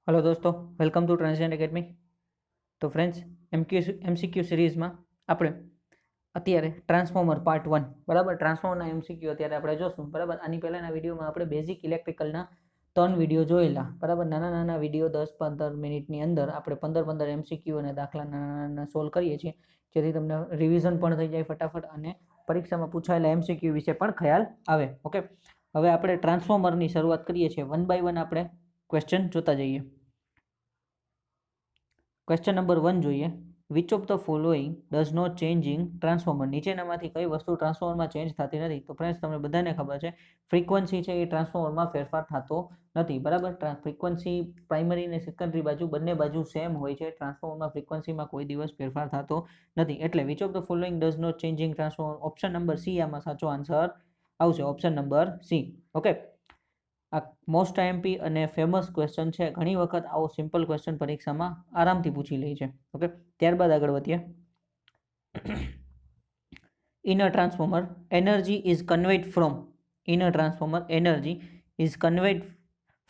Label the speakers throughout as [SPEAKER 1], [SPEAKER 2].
[SPEAKER 1] Hello दोस्तों, welcome to transcend academy. तो friends, MCQ सीरीजમાં આપણે અત્યારે ટ્રાન્સફોર્મર પાર્ટ 1 બરાબર, ટ્રાન્સફોર્મરના એમસીક્યુ અત્યારે આપણે જોશું બરાબર। આની પહેલાના વિડીયોમાં આપણે બેઝિક ઇલેક્ટ્રિકલના 3 વિડીયો જોયેલા બરાબર। નાના નાના વિડીયો 10-15 મિનિટની અંદર આપણે 15-15 એમસીક્યુ અને દાખલા નાના નાના સોલ્વ કરીએ છીએ, જેથી તમને રિવિઝન પણ થઈ જાય ફટાફટ અને પરીક્ષામાં પૂછાયેલા એમસીક્યુ વિશે પણ ખ્યાલ આવે। ઓકે, હવે આપણે ટ્રાન્સફોર્મરની શરૂઆત કરીએ છીએ। 1 બાય 1 આપણે ક્વેશ્ચન જોતા જઈએ। ક્વેશ્ચન નંબર 1 જોઈએ, which of the following does not change in transformer? નીચેનામાંથી કઈ વસ્તુ ટ્રાન્સફોર્મરમાં ચેન્જ થતી નથી? તો ફ્રેન્ડ્સ, તમને બધાને ખબર છે ફ્રીક્વન્સી છે એ ટ્રાન્સફોર્મરમાં ફેરફાર થતો નથી બરાબર। ફ્રીક્વન્સી પ્રાઇમરી અને સેકન્ડરી બાજુ બંને બાજુ સેમ હોય છે, ટ્રાન્સફોર્મરમાં ફ્રીક્વન્સીમાં કોઈ દિવસ ફેરફાર થતો નથી। એટલે which of the following does not change in transformer, option number C આમાં સાચો આન્સર આવશે, ઓપ્શન નંબર સી। ઓકે, આ મોસ્ટ આઈએમપી અને ફેમસ ક્વેશ્ચન છે, ઘણી વખત આવો સિમ્પલ ક્વેશ્ચન પરીક્ષામાં આરામથી પૂછી લે છે। ઓકે, ત્યારબાદ આગળ વધીએ। In a transformer energy is conveyed from, in a transformer energy is conveyed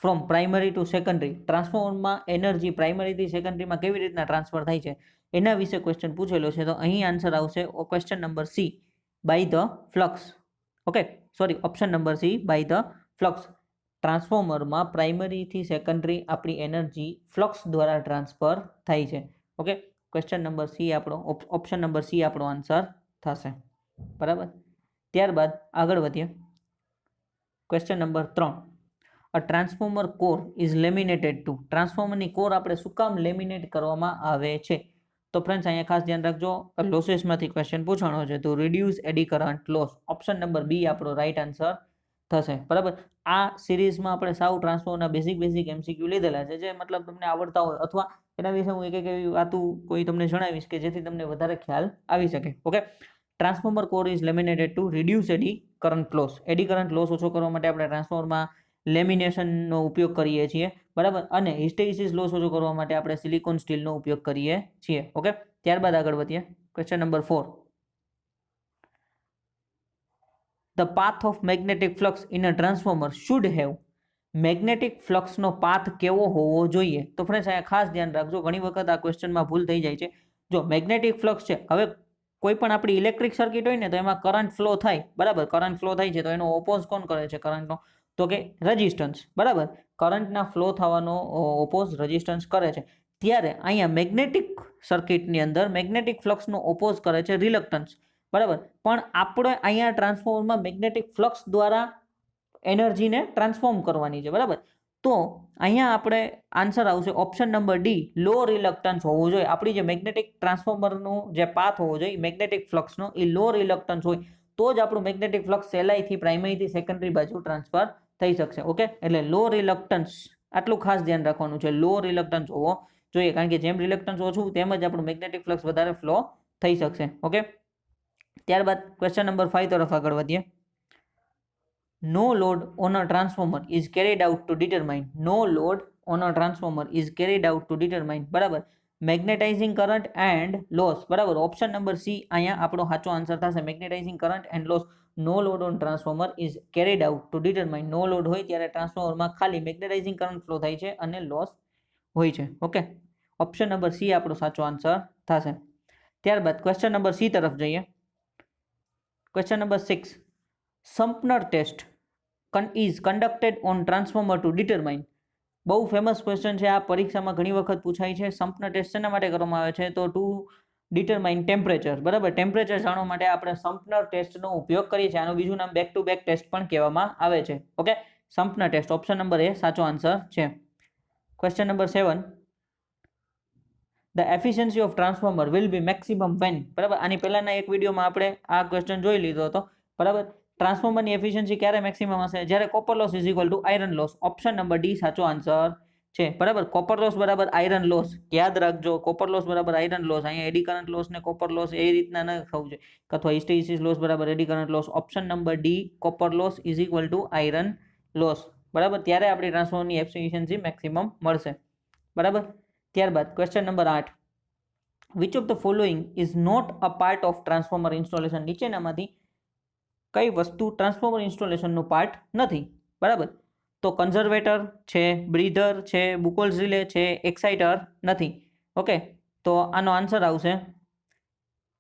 [SPEAKER 1] from primary to secondary, ટ્રાન્સફોર્મરમાં એનર્જી પ્રાઇમરીથી સેકન્ડરીમાં કેવી રીતના ટ્રાન્સફર થાય છે એના વિશે ક્વેશ્ચન પૂછેલો છે। તો અહીં આન્સર આવશે question number C, by the flux. Okay, sorry, option number C, by the flux. ટ્રાન્સફોર્મરમાં પ્રાઇમરીથી સેકન્ડરી આપણી એનર્જી ફ્લક્સ દ્વારા ટ્રાન્સફર થાય છે। ઓકે, ક્વેશ્ચન નંબર સી આપણો, ઓપ્શન નંબર સી આપણો આન્સર થશે બરાબર। ત્યારબાદ આગળ વધીએ। Question number 3, a transformer core is laminated to, ટ્રાન્સફોર્મરની કોર આપણે શું કામ લેમિનેટ કરવામાં આવે છે? તો ફ્રેન્ડ્સ, અહીંયા ખાસ ધ્યાન રાખજો, લોસીસમાંથી ક્વેશ્ચન પૂછવાનો છે, તો reduce eddy current loss, option number B આપણો રાઈટ આન્સર થશે બરાબર। આ સિરીઝમાં આપણે સાવ ટ્રાન્સફોર્મરના બેઝિક એમસીક્યુ લીધેલા છે, જે મતલબ તમને આવડતા હોય, અથવા એના વિશે હું એક એવી વાતું કોઈ તમને જણાવીશ કે જેથી તમને વધારે ખ્યાલ આવી શકે। Okay, transformer core is laminated to reduce eddy current loss, eddy current loss ઓછો કરવા માટે આપણે ટ્રાન્સફોર્મરમાં લેમિનેશનનો ઉપયોગ કરીએ છીએ બરાબર, અને હિસ્ટેરિસિસ લોસ ઓછો કરવા માટે આપણે સિલિકોન સ્ટીલનો ઉપયોગ કરીએ છીએ। ઓકે, ત્યારબાદ આગળ વધીએ। Question number 4, the path of magnetic flux in a transformer should have, magnetic ફ્લક્સનો પાથ કેવો હોવો જોઈએ? તો ફ્રેન્ડ્સ, અહીંયા ખાસ ધ્યાન રાખજો, ઘણી વખત આ ક્વેશ્ચનમાં ભૂલ થઈ જાય છે। જો મેગ્નેટિક ફ્લક્સ છે, હવે કોઈ પણ આપણી ઇલેક્ટ્રિક સર્કિટ હોય ને, તો એમાં કરંટ ફ્લો થાય બરાબર, કરંટ ફ્લો થાય છે, તો એનો ઓપોઝ કોણ કરે છે કરંટનો? તો કે રેઝિસ્ટન્સ બરાબર, કરંટના ફ્લો થવાનો ઓપોઝ રેઝિસ્ટન્સ કરે છે। ત્યારે અહીંયા મેગ્નેટિક સર્કિટની અંદર મેગ્નેટિક ફ્લક્સનો ઓપોઝ કરે છે રિલક્ટન્સ બરાબર, પણ આપણે અહીંયા ટ્રાન્સફોર્મરમાં મેગ્નેટિક ફ્લક્સ દ્વારા એનર્જીને ટ્રાન્સફોર્મ કરવાની છે બરાબર। તો અહીંયા આપણે આન્સર આવશે ઓપ્શન નંબર ડી, લો રિલક્ટન્સ હોવું જોઈએ। આપણી જે મેગ્નેટિક ટ્રાન્સફોર્મરનું જે પાથ હોવો જોઈએ મેગ્નેટિક ફ્લક્સનો, એ લો રિલક્ટન્સ હોય તો જ આપણું મેગ્નેટિક ફ્લક્સ સહેલાઈથી પ્રાઇમરીથી સેકન્ડરી બાજુ ટ્રાન્સફર થઈ શકશે। ઓકે, એટલે લો રિલક્ટન્સ, આટલું ખાસ ધ્યાન રાખવાનું છે, લો રિલક્ટન્સ હોવો જોઈએ, કારણ કે જેમ રિલક્ટન્સ ઓછું તેમ જ આપણું મેગ્નેટિક ફ્લક્સ વધારે ફ્લો થઈ શકશે। ઓકે, ત્યારબાદ ક્વેશ્ચન નંબર 5 તરફ આગળ વધીએ। No load on a transformer is carried out to determine, no load on a transformer is carried out to determine બરાબર, મેગ્નેટાઇઝિંગ કરંટ એન્ડ લોસ બરાબર, ઓપ્શન નંબર સી અહીંયા આપણો સાચો આન્સર થશે, magnetising current and loss. No load on transformer is carried out to determine, no load હોય ત્યારે ટ્રાન્સફોર્મરમાં ખાલી મેગ્નેટાઇઝિંગ કરંટ ફ્લો થાય છે અને લોસ હોય છે। ઓકે, ઓપ્શન નંબર સી આપણો સાચો આન્સર થશે। ત્યારબાદ ક્વેશ્ચન નંબર સી તરફ જઈએ। Question number 6, Sumpner test is conducted on transformer to determine, બહુ ફેમસ ક્વેશ્ચન છે, આ પરીક્ષામાં ઘણી વખત પૂછાય છે। સંપનર ટેસ્ટ શેના માટે કરવામાં આવે છે? તો ટુ ડિટરમાઇન ટેમ્પરેચર બરાબર, ટેમ્પરેચર જાણવા માટે આપણે સંપનર ટેસ્ટનો ઉપયોગ કરીએ છીએ, આનું બીજું નામ બેક ટુ બેક ટેસ્ટ પણ કહેવામાં આવે છે। Okay, Sumpner test, option number A સાચો આન્સર છે। Question number 7, the efficiency of transformer will be maximum when બરાબર, આની પહેલાના એક વિડીયોમાં આપણે આ ક્વેશ્ચન જોઈ લીધો હતો બરાબર। ટ્રાન્સફોર્મરની એફિશિયન્સી ક્યારે મેક્સિમમ હશે? જ્યારે copper loss is equal to iron loss, option number D સાચો આન્સર છે બરાબર। કોપર લોસ બરાબર આયરન લોસ, યાદ રાખજો, કોપર લોસ બરાબર આયરન લોસ, અહીંયા એડી કરંટ લોસ ને કોપર લોસ એ રીતના ન થવું જોઈએ, અથવા હિસ્ટેરિસિસ લોસ બરાબર eddy current loss, option number D copper loss is equal to iron loss બરાબર, ત્યારે આપણી ટ્રાન્સફોર્મરની એફિશિયન્સી મેક્સિમમ મળશે બરાબર। ત્યારબાદ question number 8, which of the following is not a part of transformer installation, નીચેનામાંથી કઈ વસ્તુ ટ્રાન્સફોર્મર ઇન્સ્ટોલેશનનો પાર્ટ નથી બરાબર? તો કન્ઝર્વેટર છે, બ્રીધર છે, બુકોલ્સ રિલે છે, એક્સાઇટર નથી. ઓકે, તો આનો આન્સર આવશે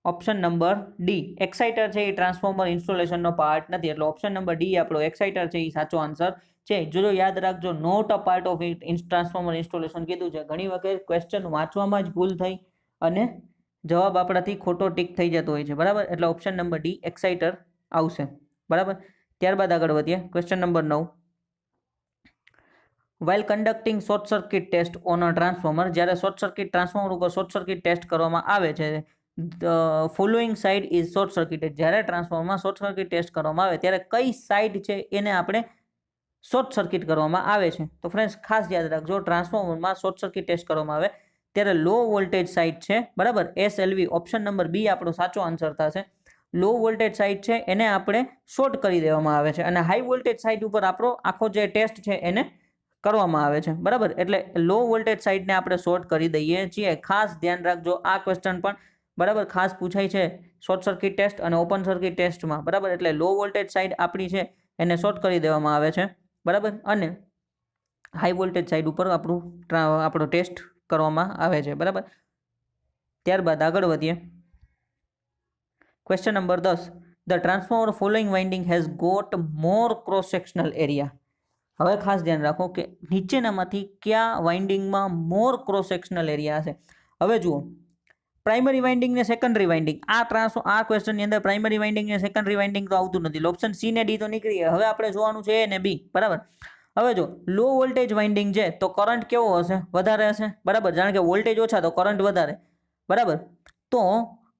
[SPEAKER 1] ઓપ્શન નંબર ડી. એક્સાઇટર છે એ ટ્રાન્સફોર્મર ઇન્સ્ટોલેશનનો પાર્ટ નથી, એટલે ઓપ્શન નંબર ડી આપણો એક્સાઇટર છે એ સાચો આન્સર છે. જો યાદ રાખજો, not a part of transformer installation કીધું છે. ઘણી વખત ક્વેશ્ચન વાંચવામાં જ ભૂલ થઈ અને જવાબ આપણાથી ખોટો ટીક થઈ જતો હોય છે, બરાબર. એટલે ઓપ્શન નંબર ડી એક્સાઇટર આવશે, બરાબર. ત્યારબાદ આગળ વધીએ. Question number 9. While conducting short circuit test on a transformer, જ્યારે શોર્ટ સર્કિટ ટ્રાન્સફોર્મર ઉપર શોર્ટ સર્કિટ ટેસ્ટ કરવામાં આવે છે, following side is short circuited. જ્યારે ટ્રાન્સફોર્મરમાં શોર્ટ સર્કિટ ટેસ્ટ કરવામાં આવે ત્યારે કઈ સાઇડ છે એને આપણે શોર્ટ સર્કિટ કરવામાં આવે છે? તો ફ્રેન્ડ્સ ખાસ યાદ રાખજો, ટ્રાન્સફોર્મરમાં શોર્ટ સર્કિટ ટેસ્ટ કરવામાં આવે ત્યારે લો વોલ્ટેજ સાઇડ છે, બરાબર, SLV. ઓપ્શન નંબર બી આપણો સાચો આન્સર થશે. લો વોલ્ટેજ સાઇડ છે એને આપણે શોર્ટ કરી દેવામાં આવે છે, અને હાઈ વોલ્ટેજ સાઇડ ઉપર આપણો આખો જે ટેસ્ટ છે એને કરવામાં આવે છે, બરાબર. એટલે લો વોલ્ટેજ સાઇડને આપણે શોર્ટ કરી દઈએ છીએ. ખાસ ધ્યાન રાખજો, આ ક્વેશ્ચન પણ બરાબર ખાસ પૂછાય છે શોર્ટ સર્કિટ ટેસ્ટ અને ઓપન સર્કિટ ટેસ્ટમાં, બરાબર. એટલે લો વોલ્ટેજ સાઇડ આપણી છે એને શોર્ટ કરી દેવામાં આવે છે, બરાબર, અને હાઈ વોલ્ટેજ સાઇડ ઉપર આપણો ટેસ્ટ કરવામાં આવે છે, બરાબર. ત્યારબાદ આગળ વધીએ. Question number 10. The transformer following winding has got more cross sectional area. હવે ખાસ ધ્યાન રાખો કે નીચેનામાંથી કયા વાઇન્ડિંગમાં મોર ક્રોસ સેક્શનલ એરિયા હશે? હવે જુઓ, પ્રાઇમરી વાઇન્ડિંગ ને સેકન્ડરી વાઇન્ડિંગ, આ ક્વેશ્ચનની અંદર પ્રાઇમરી વાઇન્ડિંગ ને સેકન્ડરી વાઇન્ડિંગ તો આવતું નથી. ઓપ્શન સી ને ડી તો નીકળી ગયા. હવે આપણે જોવાનું છે એ ને બી, બરાબર. હવે જો લો વોલ્ટેજ વાઇન્ડિંગ છે તો કરંટ કેવો હશે? વધારે હશે, બરાબર. જાણે કે વોલ્ટેજ ઓછા તો કરંટ વધારે, બરાબર. તો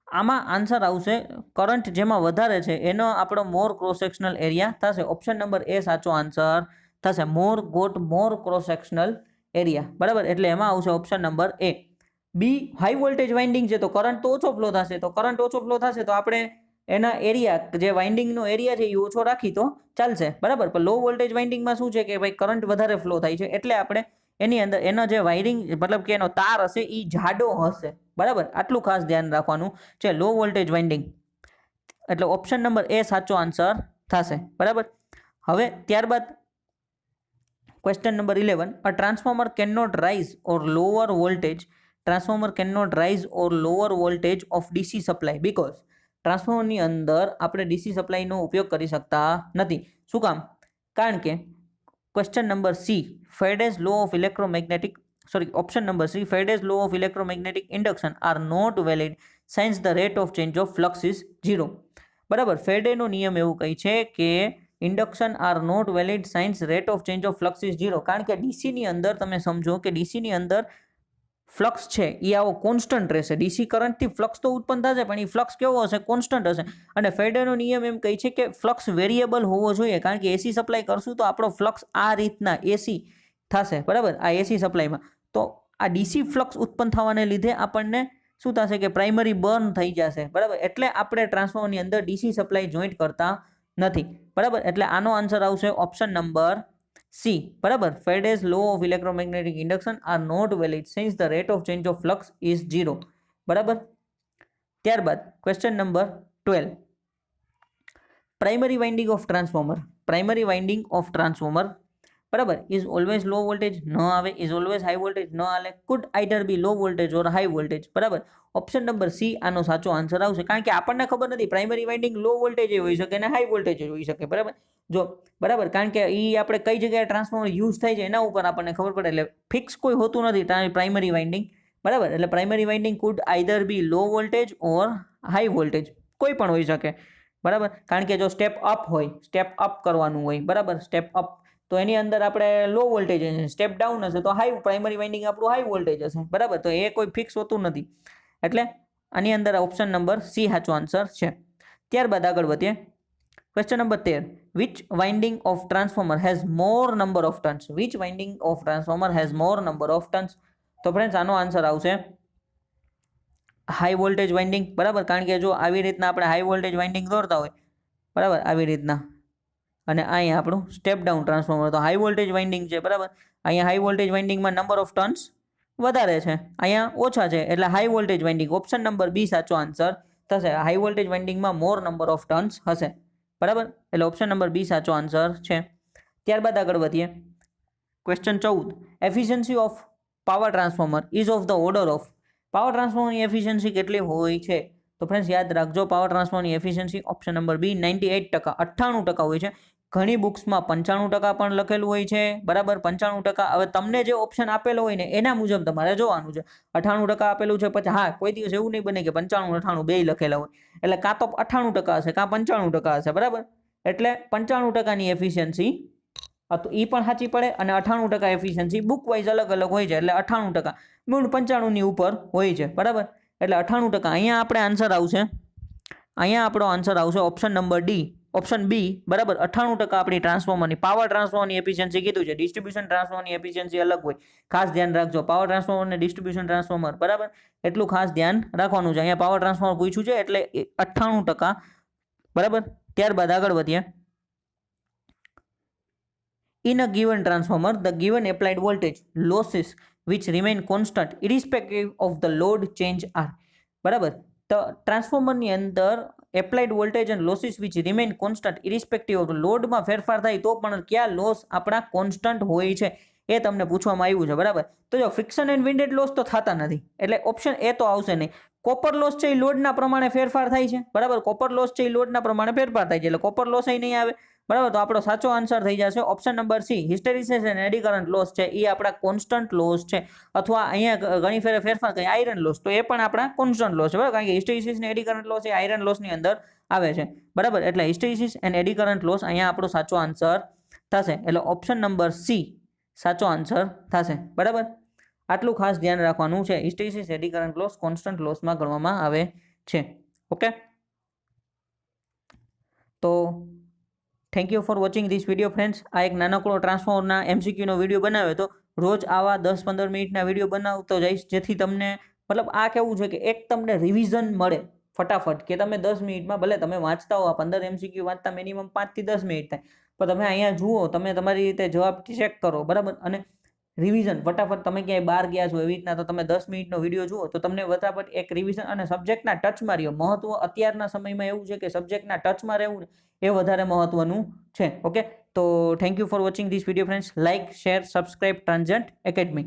[SPEAKER 1] આમાં આન્સર આવશે કરંટ જેમાં વધારે છે એનો આપણો મોર ક્રોસ સેક્શનલ એરિયા થશે. ઓપ્શન નંબર એ સાચો આન્સર થશે. મોર ક્રોસ સેક્શનલ એરિયા, બરાબર. એટલે એમાં આવશે ઓપ્શન નંબર એ. બી હાઈ વોલ્ટેજ વાઇન્ડિંગ છે તો કરંટ તો ઓછો ફ્લો થશે, તો કરંટ ઓછો ફ્લો થશે તો આપણે એના એરિયા, જે વાઇન્ડિંગનો એરિયા છે એ ઓછો રાખી તો ચાલશે, બરાબર. પણ લો વોલ્ટેજ વાઇન્ડિંગમાં શું છે કે ભાઈ કરંટ વધારે ફ્લો થાય છે, એટલે આપણે એની અંદર એનો જે વાયરિંગ મતલબ કે એનો તાર હશે એ જાડો હશે, બરાબર. આટલું ખાસ ધ્યાન રાખવાનું છે લો વોલ્ટેજ વાઇન્ડિંગ. એટલે ઓપ્શન નંબર એ સાચો આન્સર થશે, બરાબર. હવે ત્યારબાદ question number 11. A transformer can not raise or lower voltage of DC supply because. ટ્રાન્સફોર્મરની અંદર આપણે DC સપ્લાયનો ઉપયોગ કરી શકતા નથી. શું કામ? કારણ કે question number C, Faraday's law of option number C, Faraday's law of electromagnetic induction are not valid since the rate of change of flux is 0. બરાબર. ફેરેડેનો નિયમ એવું કહે છે કે induction are not valid since rate of change of flux is 0. કારણ કે ડીસીની અંદર તમે સમજો કે ડીસીની અંદર ફ્લક્સ છે એ આવો કોન્સ્ટન્ટ રહેશે. ડીસી કરંટથી ફ્લક્સ તો ઉત્પન્ન થશે પણ એ ફ્લક્સ કેવો હશે? કોન્સ્ટન્ટ હશે. અને ફેરેડેનો નિયમ એમ કહે છે કે ફ્લક્સ વેરિયેબલ હોવો જોઈએ, કારણ કે એસી સપ્લાય કરશું તો આપણો ફ્લક્સ આ રીતના એસી થશે, બરાબર. આ એસી સપ્લાયમાં તો આ ડીસી ફ્લક્સ ઉત્પન્ન થવાને લીધે આપણને શું થશે કે પ્રાઇમરી બર્ન થઈ જશે, બરાબર. એટલે આપણે ટ્રાન્સફોર્મરની અંદર ડીસી સપ્લાય જોઈન્ટ કરતા નથી, બરાબર. એટલે આનો આન્સર આવશે ઓપ્શન નંબર સી, બરાબર. Faraday's law of electromagnetic induction are not valid since the rate of change of flux is 0, બરાબર. ત્યારબાદ question number 12. Primary winding of transformer, બરાબર, ઇઝ ઓલવેઝ લો વોલ્ટેજ ન આવે, ઇઝ ઓલવેઝ હાઈ વોલ્ટેજ ન આવે, could either be low voltage or high voltage, બરાબર. Option number C આનો સાચો આન્સર આવશે. કારણ કે આપણને ખબર નથી પ્રાઇમરી વાઇન્ડિંગ લો વોલ્ટેજ હોઈ શકે અને હાઈ વોલ્ટેજ હોઈ શકે, બરાબર. જો બરાબર, કારણ કે એ આપણે કઈ જગ્યાએ ટ્રાન્સફોર્મર યુઝ થાય છે એના ઉપર આપણને ખબર પડે. એટલે ફિક્સ કોઈ હોતું નથી પ્રાઇમરી વાઇન્ડિંગ, બરાબર. એટલે primary winding food either be low voltage or high voltage, કોઈ પણ હોઈ શકે, બરાબર. કારણ કે જો સ્ટેપ અપ કરવાનું હોય, બરાબર, સ્ટેપ અપ, તો એની અંદર આપણે લો વોલ્ટેજ હશે. સ્ટેપ ડાઉન હશે તો પ્રાઇમરી વાઇન્ડિંગ આપણું હાઈ વોલ્ટેજ હશે, બરાબર. તો એ કોઈ ફિક્સ હોતું નથી. એટલે આની અંદર ઓપ્શન નંબર સી સાચો આન્સર છે. ત્યારબાદ આગળ વધીએ. Question number 13. Which winding of transformer has more number of turns? Which winding of transformer has more number of turns? તો ફ્રેન્ડ્સ આનો આન્સર આવશે હાઈ વોલ્ટેજ વાઇન્ડિંગ, બરાબર. કારણ કે જો આવી રીતના આપણે હાઈ વોલ્ટેજ વાઇન્ડિંગ દોરતા હોય, બરાબર, આવી રીતના, અને અહીંયા આપણું સ્ટેપ ડાઉન ટ્રાન્સફોર્મર, તો હાઈ વોલ્ટેજ વાઇન્ડિંગ છે, બરાબર. અહીંયા હાઈ વોલ્ટેજ વાઇન્ડિંગમાં નંબર ઓફ ટર્ન્સ વધારે છે, અહીંયા ઓછા છે, એટલે high voltage winding. Option number B સાચો આન્સર થશે. હાઈ વોલ્ટેજ વાઇન્ડિંગમાં મોર નંબર ઓફ ટર્ન્સ હશે, બરાબર. એટલે ઓપ્શન નંબર બી સાચો આન્સર છે. ત્યારબાદ આગળ વધીએ. Question 14, efficiency of power transformer ease of the order of. Power ટ્રાન્સફોર્મરની એફિશિયન્સી કેટલી હોય છે? તો ફ્રેન્ડ્સ યાદ રાખજો, પાવર ટ્રાન્સફોર્મરની એફિશિયન્સી ઓપ્શન નંબર બી 98%, 98% હોય છે. ઘણી બુક્સમાં 95% પણ લખેલું હોય છે, બરાબર, 95%. હવે તમને જે ઓપ્શન આપેલો હોય ને એના મુજબ તમારે જોવાનું છે. 98% આપેલું છે, પછી હા કોઈ દિવસ એવું નહીં બને કે 95, 98 બે લખેલા હોય, એટલે કાં તો 98% હશે કાં 95% હશે, બરાબર. એટલે 95%ની એફિશિયન્સી તો એ પણ સાચી પડે, અને 98% એફિશિયન્સી બુક વાઇઝ અલગ અલગ હોય છે, એટલે 98% મૂળ 95ની ઉપર હોય છે, બરાબર. એટલે 98%. અહીંયા આપણે આન્સર આવશે, અહીંયા આપણો આન્સર આવશે option number D, option B, બરાબર. 98% આપણી ટ્રાન્સફોર્મરની પાવર ટ્રાન્સફોર્મરની એફિશિયન્સી કીધું છે. ડિસ્ટ્રીબ્યુશન ટ્રાન્સફોર્મરની એફિશિયન્સી અલગ હોય, ખાસ ધ્યાન રાખજો. પાવર ટ્રાન્સફોર્મર અને ડિસ્ટ્રીબ્યુશન ટ્રાન્સફોર્મર, બરાબર, એટલું ખાસ ધ્યાન રાખવાનું છે. અહીંયા પાવર ટ્રાન્સફોર્મર પૂછ્યું છે એટલે 98%, બરાબર. ત્યારબાદ આગળ વધીએ. In a given transformer, the given applied voltage losses which remain constant irrespective of the load change are. બરાબર. તો ટ્રાન્સફોર્મરની અંદર એપ્લાઇડ વોલ્ટેજ અને losses which remain constant irrespective of લોડમાં ફેરફાર થાય તો પણ કયા લોસ આપણા કોન્સ્ટન્ટ હોય છે એ તમને પૂછવામાં આવ્યું છે, બરાબર. તો જો ફ્રિક્શન એન્ડ વિન્ડેડ લોસ તો થતા નથી, એટલે ઓપ્શન એ તો આવશે નહીં. કોપર લોસ છે એ લોડના પ્રમાણે ફેરફાર થાય છે, બરાબર. કોપર લોસ છે એ લોડના પ્રમાણે ફેરફાર થાય છે, એટલે કોપર લોસ અહીં નહીં આવે, બરાબર. તો આપણો સાચો આન્સર થઈ જશે option number C, hysteresis and eddy current loss છે એ આપણા કોન્સ્ટન્ટ લોસ છે. અથવા અહીંયા ઘણી ફેરફાર કરી આયરન લોસ, તો એ પણ આપણા કોન્સ્ટન્ટ લોસ છે, બરાબર. કારણ કે હિસ્ટેરિસિસ અને એડી કરંટ લોસ એ આયરન લોસની અંદર આવે છે, બરાબર. એટલે hysteresis and eddy current loss અહીંયા આપણો સાચો આન્સર થશે, એટલે ઓપ્શન નંબર સી સાચો આન્સર થશે, બરાબર. આટલું ખાસ ધ્યાન રાખવાનું છે. Hysteresis eddy current loss constant લોસમાં ગણવામાં આવે છે. ઓકે, તો thank you for watching this video friends. આ એક નાનકડો ટ્રાન્સફોર્મરના એમસીક્યુનો વિડીયો બનાવ્યો હતો. રોજ આવા 10-15 મિનિટના વિડીયો બનાવતો જઈશ, જેથી તમને મતલબ આ કેવું છે કે એક તમને રિવિઝન મળે ફટાફટ, કે તમે 10 મિનિટમાં ભલે તમે વાંચતા હો, આ 15 એમસીક્યુ વાંચતા મિનિમમ 5 થી 10 મિનિટ થાય, પણ તમે અહીંયા જુઓ, તમે તમારી રીતે જવાબ ચેક કરો, બરાબર. અને રિવિઝન ફટાફટ, તમે ક્યાંય બહાર ગયા છો એવી રીતના, તો તમે 10 મિનિટનો વિડીયો જુઓ તો તમને ફટાફટ એક રિવિઝન અને સબ્જેક્ટના ટચમાં રહ્યો. મહત્વ અત્યારના સમયમાં એવું છે કે સબ્જેક્ટના ટચમાં રહેવું એ વધારે મહત્વનું છે. ઓકે, તો thank you for watching this video friends. Like, share, subscribe Transient academy.